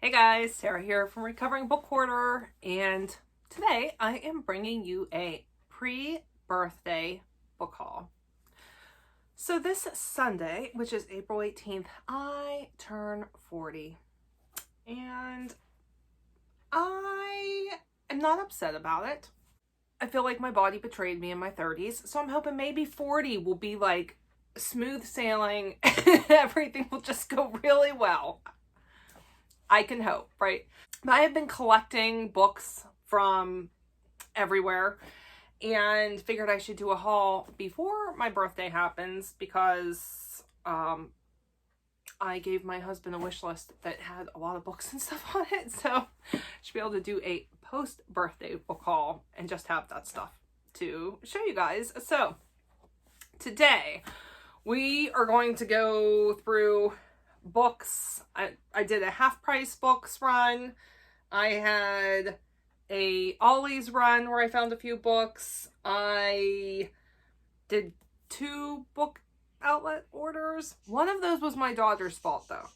Hey guys, Sarah here from Recovering Book Hoarder, and today I am bringing you a pre-birthday book haul. So this Sunday, which is April 18th, I turn 40, and I am not upset about it. I feel like my body betrayed me in my 30s, so I'm hoping maybe 40 will be like smooth sailing and everything will just go really well. I can hope, right? I have been collecting books from everywhere and figured I should do a haul before my birthday happens because I gave my husband a wish list that had a lot of books and stuff on it, so I should be able to do a post-birthday book haul and just have that stuff to show you guys. So today we are going to go through books. I did a half price books run. I had a Ollies run where I found a few books. I did 2 book outlet orders. One of those was my daughter's fault though.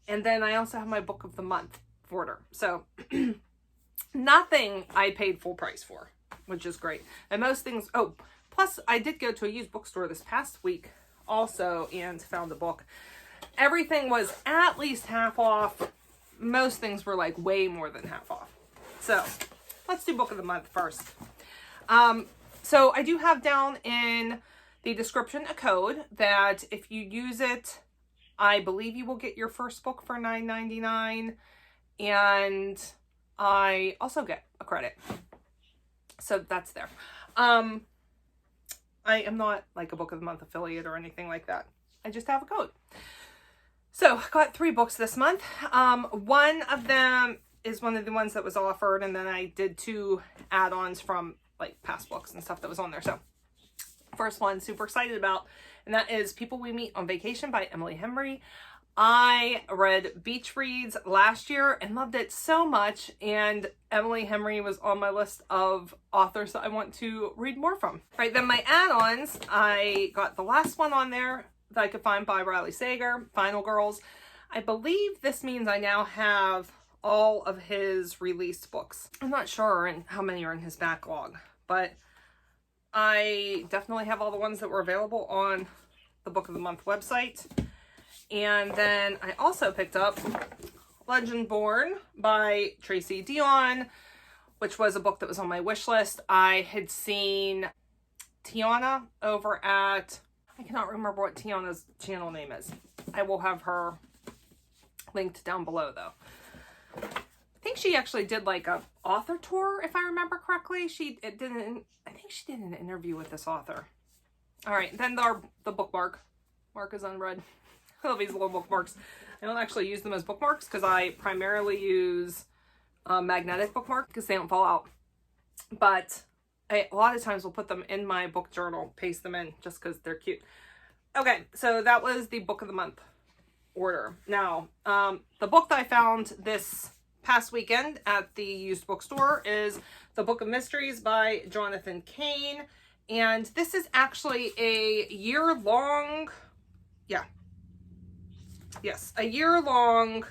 And then I also have my book of the month order. So nothing I paid full price for, which is great. And most things, oh, plus I did go to a used bookstore this past week also and found a book. Everything was at least half off. Most things were like way more than half off. So let's do book of the month first. So I do have down in the description a code that if you use it, I believe you will get your first book for $9.99, and I also get a credit. So that's there. I am not like a book of the month affiliate or anything like that. I just have a code. So I got 3 books this month. One of them is one of the ones that was offered, and then I did 2 add-ons from like past books and stuff that was on there. So first one, super excited about, and that is People We Meet on Vacation by Emily Henry. I read Beach Reads last year and loved it so much, and Emily Henry was on my list of authors that I want to read more from. Right, then my add-ons, I got the last one on there that I could find by Riley Sager, Final Girls. I believe this means I now have all of his released books. I'm not sure how many are in his backlog, but I definitely have all the ones that were available on the Book of the Month website. And then I also picked up Legend Born by Tracy Dion, which was a book that was on my wish list. I had seen Tiana over at, I cannot remember what Tiana's channel name is. I will have her linked down below though. I think she actually did like a author tour, if I remember correctly. I think she did an interview with this author. All right, then the bookmark. Mark is unread. I love these little bookmarks. I don't actually use them as bookmarks because I primarily use magnetic bookmarks because they don't fall out. But a lot of times we'll put them in my book journal, paste them in just because they're cute. Okay, so that was the book of the month order. Now, the book that I found this past weekend at the used bookstore is The Book of Mysteries by Jonathan Kane. And this is actually a year-long, a year-long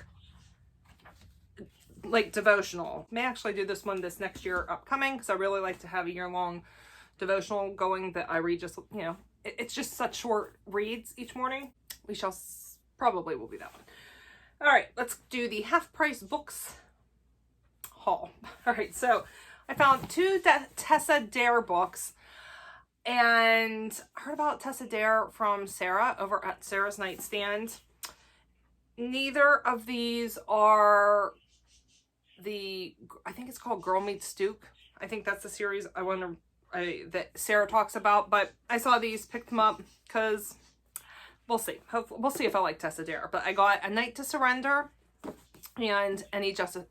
like devotional. May actually do this one this next year upcoming because I really like to have a year-long devotional going that I read just, you know, it's just such short reads each morning. We shall probably will be that one. All right, let's do the half price books haul. All right, so I found 2 Tessa Dare books and heard about Tessa Dare from Sarah over at Sarah's Nightstand. Neither of these are I think it's called Girl Meets Duke. I think that's the series that Sarah talks about, but I saw these, picked them up because we'll see. We'll see if I like Tessa Dare. But I got A Night to Surrender and Any Duchess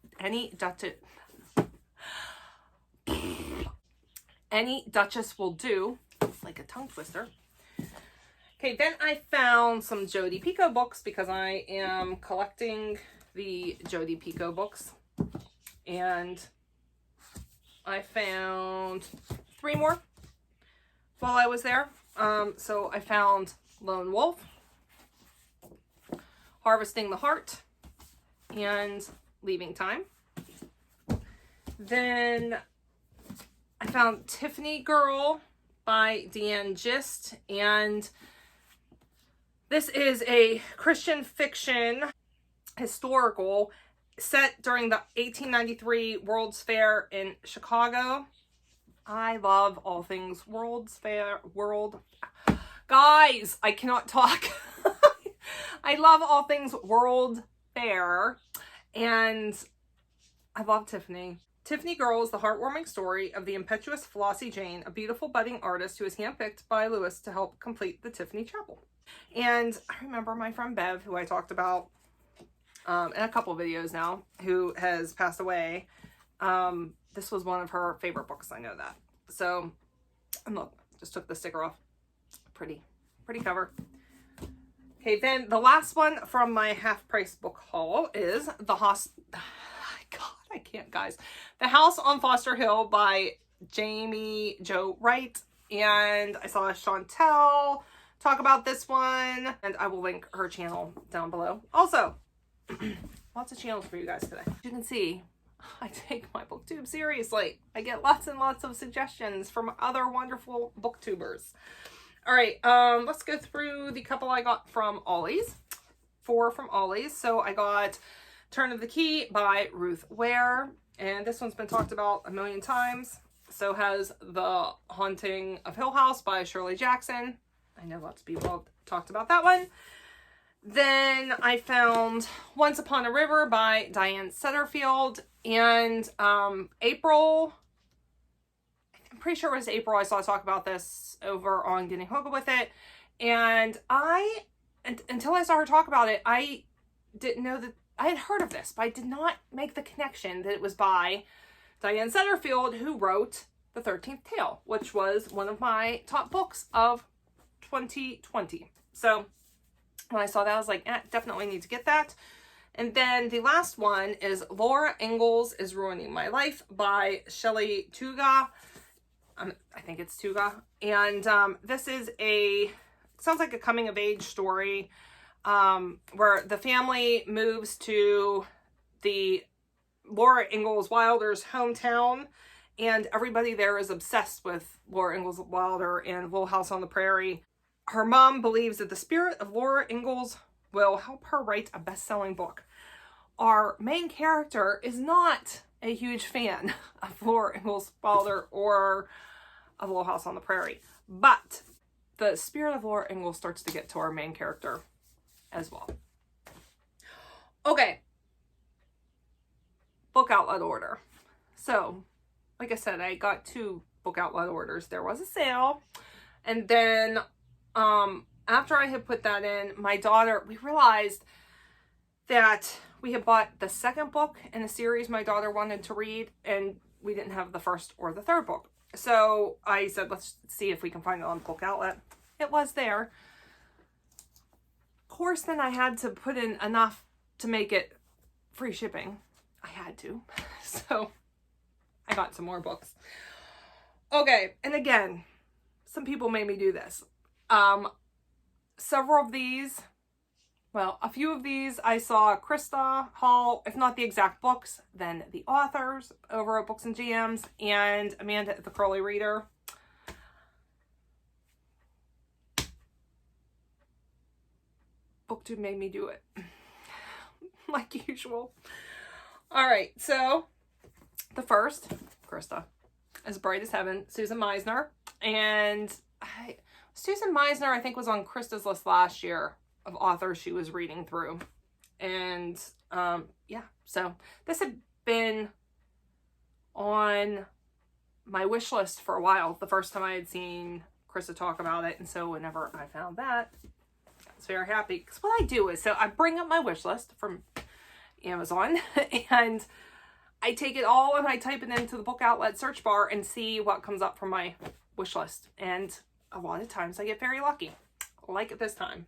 Will Do. It's like a tongue twister. Okay, then I found some Jodi Picoult books because I am collecting the Jodi Picoult books. And I found 3 more while I was there. So I found Lone Wolf, Harvesting the Heart, and Leaving Time. Then I found Tiffany Girl by Deanne Gist, and this is a Christian fiction historical set during the 1893 World's Fair in Chicago. I love all things World's Fair. Guys, I cannot talk. I love all things World Fair, and I love Tiffany. Tiffany Girl is the heartwarming story of the impetuous Flossie Jane, a beautiful budding artist who is handpicked by Lewis to help complete the Tiffany Chapel. And I remember my friend Bev, who I talked about in a couple of videos now, who has passed away. This was one of her favorite books, I know that. So, and look, just took the sticker off. Pretty cover. Okay, then the last one from my half-price book haul is God, I can't, guys. The House on Foster Hill by Jamie Jo Wright. And I saw Chantel talk about this one, and I will link her channel down below. Also, lots of channels for you guys today. As you can see, I take my booktube seriously. I get lots and lots of suggestions from other wonderful booktubers. All right, let's go through the couple I got from Ollies. 4 from Ollies. So I got Turn of the Key by Ruth Ware, and this one's been talked about a million times. So has The Haunting of Hill House by Shirley Jackson. I know lots of people have talked about that one. Then I found Once Upon a River by Diane Setterfield, and April, I'm pretty sure it was April, I saw talk about this over on Getting Hooked with It, and until I saw her talk about it, I didn't know that I had heard of this, but I did not make the connection that it was by Diane Setterfield, who wrote The 13th Tale, which was one of my top books of 2020. So when I saw that, I was like, definitely need to get that. And then the last one is Laura Ingalls is Ruining My Life by Shelley Tuga. I think it's Tuga. And this is sounds like a coming of age story where the family moves to the Laura Ingalls Wilder's hometown, and everybody there is obsessed with Laura Ingalls Wilder and Little House on the Prairie. Her mom believes that the spirit of Laura Ingalls will help her write a best-selling book. Our main character is not a huge fan of Laura Ingalls Wilder or of Little House on the Prairie, but the spirit of Laura Ingalls starts to get to our main character as well. Okay. Book outlet order. So, like I said, I got 2 book outlet orders. There was a sale, and then after I had put that in, my daughter, we realized that we had bought the second book in a series my daughter wanted to read, and we didn't have the first or the third book. So I said, let's see if we can find it on book outlet. It was there. Of course, then I had to put in enough to make it free shipping. I had to. So I got some more books. Okay, and again, some people made me do this. Several of these, well, a few of these I saw Krista haul, if not the exact books, then the authors over at Books and GMs, and Amanda at the Curly Reader. BookTube made me do it. Like usual. Alright, so the first, Krista, As Bright as Heaven, Susan Meisner. And Susan Meisner, I think, was on Krista's list last year of authors she was reading through. And yeah, so this had been on my wish list for a while, the first time I had seen Krista talk about it. And so whenever I found that, I was very happy. Because what I do is, so I bring up my wish list from Amazon and I take it all and I type it into the book outlet search bar and see what comes up from my wish list. And a lot of times I get very lucky, like this time.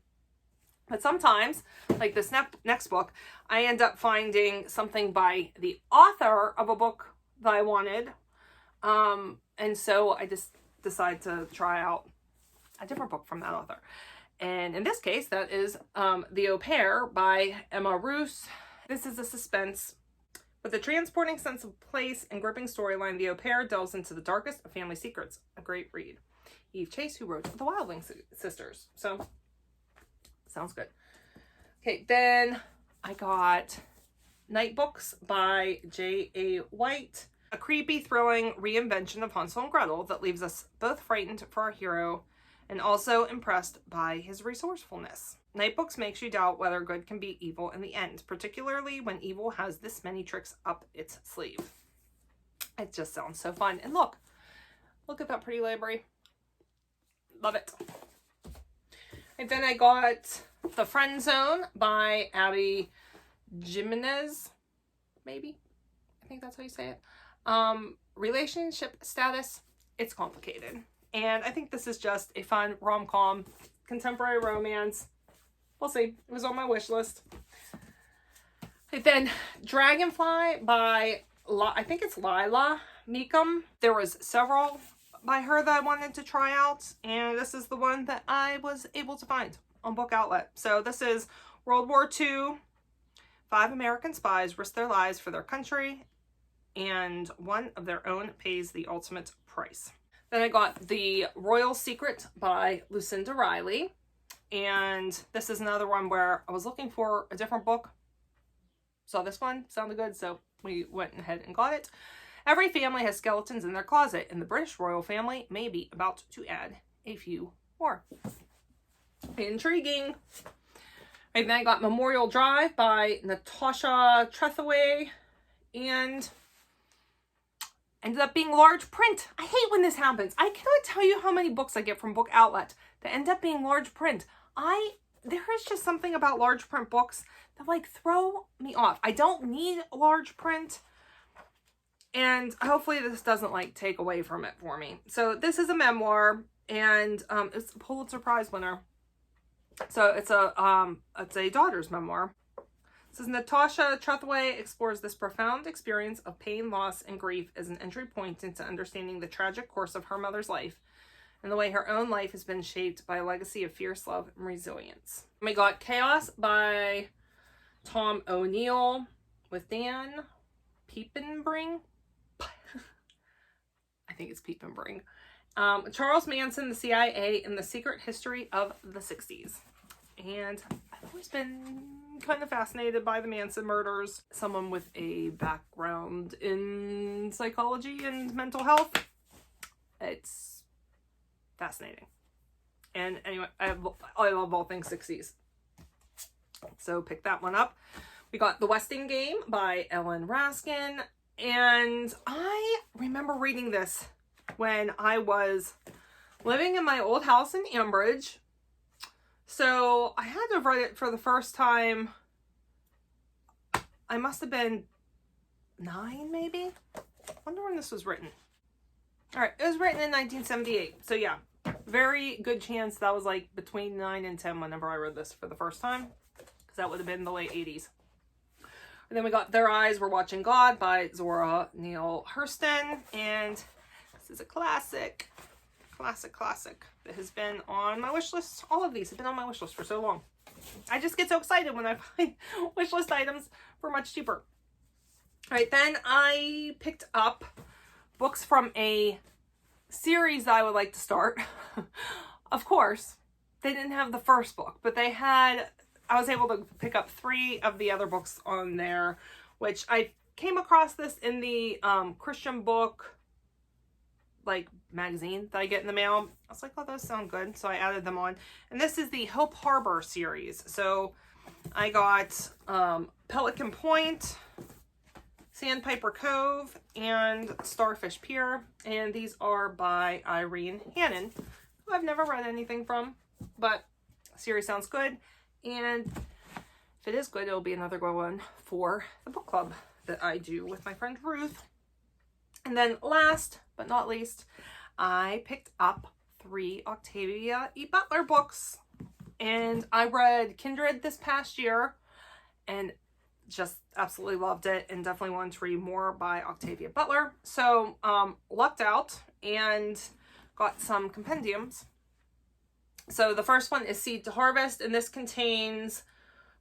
But sometimes, like this next book, I end up finding something by the author of a book that I wanted. And so I just decide to try out a different book from that author. And in this case, that is The Au Pair by Emma Roos. This is a suspense With a transporting sense of place and gripping storyline, the au pair delves into the darkest of family secrets. A great read. Eve Chase, who wrote The Wildling Sisters. So, sounds good. Okay, then I got Night Books by J.A. White. A creepy, thrilling reinvention of Hansel and Gretel that leaves us both frightened for our hero and also impressed by his resourcefulness. Night Books makes you doubt whether good can be evil in the end, particularly when evil has this many tricks up its sleeve. It just sounds so fun. And look at that pretty library. Love it. And then I got The Friend Zone by Abby Jimenez, maybe? I think that's how you say it. Relationship status, it's complicated. And I think this is just a fun rom-com, contemporary romance. We'll see. It was on my wish list. And then Dragonfly by, I think it's Lila Meekum. There was several by her that I wanted to try out, and this is the one that I was able to find on Book Outlet. So this is World War II. 5 American spies risk their lives for their country, and one of their own pays the ultimate price. Then I got The Royal Secret by Lucinda Riley. And this is another one where I was looking for a different book. Saw this one, sounded good, so we went ahead and got it. Every family has skeletons in their closet, and the British royal family may be about to add a few more. Intriguing. And then I got Memorial Drive by Natasha Trethewey, and ended up being large print. I hate when this happens. I cannot tell you how many books I get from Book Outlet that end up being large print. There is just something about large print books that like throw me off. I don't need large print, and hopefully this doesn't like take away from it for me. So this is a memoir, and it's a Pulitzer Prize winner. So it's a daughter's memoir. It says Natasha Trethewey explores this profound experience of pain, loss, and grief as an entry point into understanding the tragic course of her mother's life and the way her own life has been shaped by a legacy of fierce love and resilience. We got Chaos by Tom O'Neill with Dan Piepenbring. I think it's Piepenbring. Charles Manson, the CIA, and the Secret History of the 60s. And I've always been kind of fascinated by the Manson murders. Someone with a background in psychology and mental health. It's fascinating. And anyway, I love all things 60s. So pick that one up. We got The Westing Game by Ellen Raskin. And I remember reading this when I was living in my old house in Ambridge. So I had to have read it for the first time. I must have been 9, maybe? I wonder when this was written. All right, it was written in 1978. So yeah, very good chance that was like between 9 and 10 whenever I read this for the first time, because that would have been the late 80s. And then we got Their Eyes Were Watching God by Zora Neale Hurston. And this is a classic that has been on my wish list. All of these have been on my wish list for so long. I just get so excited when I find wish list items for much cheaper. All right, then I picked up books from a series that I would like to start. Of course, they didn't have the first book, but they had, I was able to pick up 3 of the other books on there, which I came across this in the Christian book like magazine that I get in the mail. I was like, oh, those sound good. So I added them on. And this is the Hope Harbor series. So I got Pelican Point, Sandpiper Cove, and Starfish Pier. And these are by Irene Hannon, who I've never read anything from, but the series sounds good. And if it is good, it'll be another good one for the book club that I do with my friend Ruth. And then last but not least, I picked up 3 Octavia E. Butler books. And I read Kindred this past year and just absolutely loved it, and definitely wanted to read more by Octavia Butler. So lucked out and got some compendiums. So the first one is Seed to Harvest, and this contains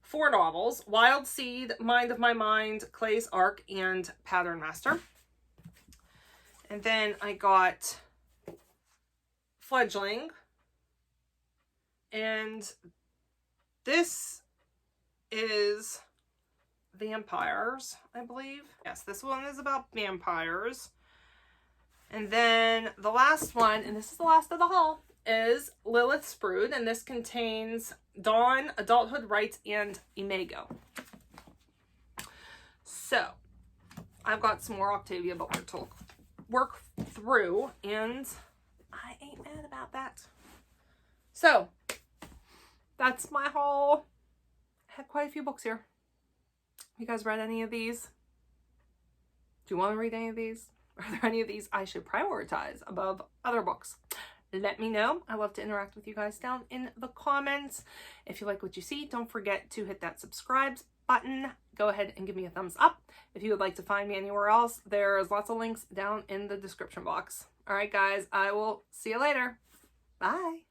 4 novels: Wild Seed, Mind of My Mind, Clay's Arc, and Pattern Master. And then I got Fledgling. And this is vampires, I believe. Yes, this one is about vampires. And then the last one, and this is the last of the haul, is Lilith's Brood, and this contains Dawn, Adulthood Rites, and Imago. So, I've got some more Octavia Butler to work through, and I ain't mad about that. So, that's my haul. I had quite a few books here. You guys read any of these? Do you want to read any of these? Are there any of these I should prioritize above other books? Let me know. I love to interact with you guys down in the comments. If you like what you see, don't forget to hit that subscribe button. Go ahead and give me a thumbs up. If you would like to find me anywhere else, there's lots of links down in the description box. All right, guys, I will see you later. Bye.